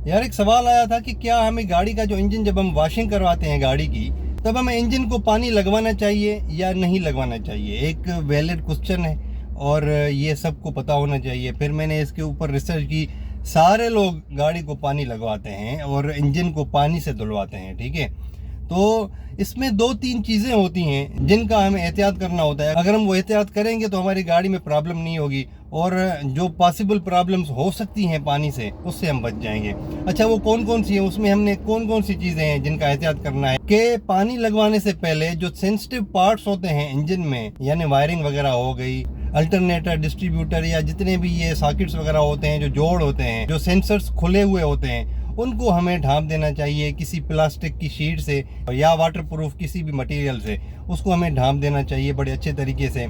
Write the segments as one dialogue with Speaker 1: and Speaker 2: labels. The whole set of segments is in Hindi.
Speaker 1: यार एक सवाल आया था कि क्या हमें गाड़ी का जो इंजन, जब हम वॉशिंग करवाते हैं गाड़ी की, तब हमें इंजन को पानी लगवाना चाहिए या नहीं लगवाना चाहिए। एक वैलिड क्वेश्चन है और ये सबको पता होना चाहिए। फिर मैंने इसके ऊपर रिसर्च की। सारे लोग गाड़ी को पानी लगवाते हैं और इंजन को पानी से धुलवाते हैं, ठीक है। तो इसमें दो तीन चीज़ें होती हैं जिनका हमें एहतियात करना होता है। अगर हम वो एहतियात करेंगे तो हमारी गाड़ी में प्रॉब्लम नहीं होगी और जो पॉसिबल प्रॉब्लम्स हो सकती हैं पानी से, उससे हम बच जाएंगे। अच्छा, वो कौन कौन सी है, उसमें हमने कौन कौन सी चीज़ें हैं जिनका एहतियात करना है कि पानी लगवाने से पहले जो सेंसिटिव पार्ट्स होते हैं इंजन में, यानी वायरिंग वगैरह हो गई, अल्टरनेटर, डिस्ट्रीब्यूटर या जितने भी ये सॉकेट्स वगैरह होते हैं, जो जोड़ होते हैं, जो सेंसर्स खुले हुए होते हैं, उनको हमें ढांप देना चाहिए किसी प्लास्टिक की शीट से या वाटरप्रूफ किसी भी मटेरियल से। उसको हमें ढांप देना चाहिए बड़े अच्छे तरीके से।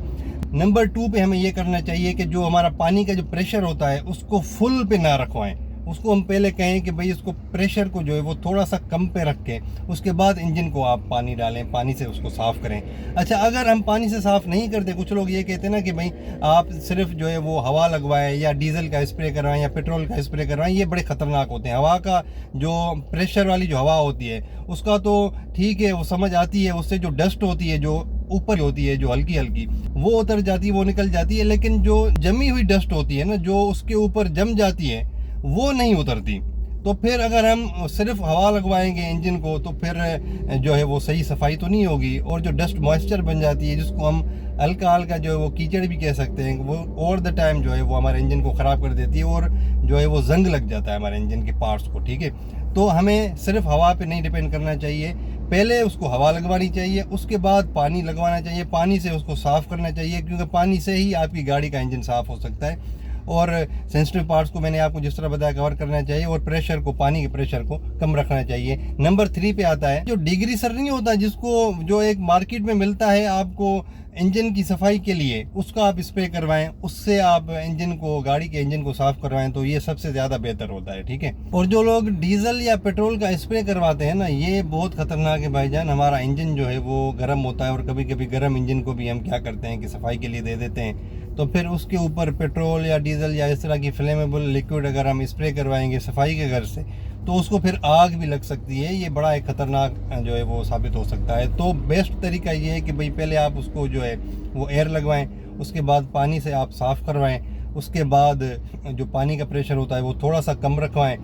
Speaker 1: नंबर 2 पे हमें ये करना चाहिए कि जो हमारा पानी का जो प्रेशर होता है उसको फुल पे ना रखवाएं। उसको हम पहले कहें कि भाई इसको प्रेशर को जो है वो थोड़ा सा कम पे रख के उसके बाद इंजन को आप पानी डालें, पानी से उसको साफ़ करें। अच्छा, अगर हम पानी से साफ़ नहीं करते, कुछ लोग ये कहते हैं ना कि भाई आप सिर्फ जो है वो हवा लगवाएं या डीजल का स्प्रे करवाएं या पेट्रोल का स्प्रे करवाएं, ये बड़े ख़तरनाक होते हैं। हवा का जो प्रेशर वाली जो हवा होती है उसका तो ठीक है, वो समझ आती है, उससे जो डस्ट होती है, जो ऊपर होती है, जो हल्की हल्की, वो उतर जाती है, वो निकल जाती है। लेकिन जो जमी हुई डस्ट होती है ना, जो उसके ऊपर जम जाती है, वो नहीं उतरती। तो फिर अगर हम सिर्फ हवा लगवाएंगे इंजन को तो फिर जो है वो सही सफाई तो नहीं होगी, और जो डस्ट मॉइस्चर बन जाती है, जिसको हम हल्का हल्का जो है वो कीचड़ भी कह सकते हैं, वो ओवर द टाइम जो है वो हमारे इंजन को ख़राब कर देती है और जो है वो जंग लग जाता है हमारे इंजन के पार्ट्स को, ठीक है। तो हमें सिर्फ हवा पे नहीं डिपेंड करना चाहिए, पहले उसको हवा लगवानी चाहिए, उसके बाद पानी लगवाना चाहिए, पानी से उसको साफ़ करना चाहिए, क्योंकि पानी से ही आपकी गाड़ी का इंजन साफ़ हो सकता है। और सेंसिटिव पार्ट्स को मैंने आपको जिस तरह बताया कवर करना चाहिए, और प्रेशर को, पानी के प्रेशर को कम रखना चाहिए। नंबर 3 पे आता है जो डिग्रीसर नहीं होता, जिसको जो एक मार्केट में मिलता है आपको इंजन की सफाई के लिए, उसका आप स्प्रे करवाएं, उससे आप इंजन को, गाड़ी के इंजन को साफ करवाएं, तो ये सबसे ज़्यादा बेहतर होता है, ठीक है। और जो लोग डीजल या पेट्रोल का स्प्रे करवाते हैं ना, ये बहुत ख़तरनाक है भाईजान। हमारा इंजन जो है वो गर्म होता है, और कभी कभी गर्म इंजन को भी हम क्या करते हैं कि सफाई के लिए दे देते हैं, तो फिर उसके ऊपर पेट्रोल या डीजल या इस तरह की फ्लेमेबल लिक्विड अगर हम स्प्रे करवाएंगे सफाई के घर से, तो उसको फिर आग भी लग सकती है। ये बड़ा एक ख़तरनाक जो है वो साबित हो सकता है। तो बेस्ट तरीका ये है कि भाई पहले आप उसको जो है वो एयर लगवाएं, उसके बाद पानी से आप साफ़ करवाएं, उसके बाद जो पानी का प्रेशर होता है वो थोड़ा सा कम रखवाएं,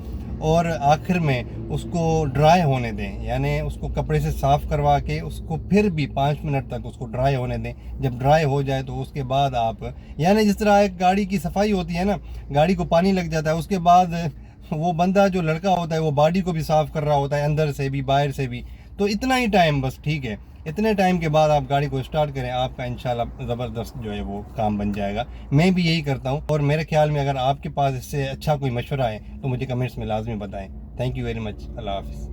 Speaker 1: और आखिर में उसको ड्राई होने दें, यानी उसको कपड़े से साफ़ करवा के उसको फिर भी 5 मिनट तक उसको ड्राई होने दें। जब ड्राई हो जाए तो उसके बाद आप, यानी जिस तरह एक गाड़ी की सफाई होती है ना, गाड़ी को पानी लग जाता है, उसके बाद वो बंदा जो लड़का होता है वो बॉडी को भी साफ़ कर रहा होता है, अंदर से भी बाहर से भी। तो इतना ही टाइम बस, ठीक है। इतने टाइम के बाद आप गाड़ी को स्टार्ट करें, आपका इंशाल्लाह ज़बरदस्त जो है वो काम बन जाएगा। मैं भी यही करता हूँ, और मेरे ख्याल में अगर आपके पास इससे अच्छा कोई मशवरा है तो मुझे कमेंट्स में लाजमी बताएं। Thank you very much. अल्लाह हाफ़िज़।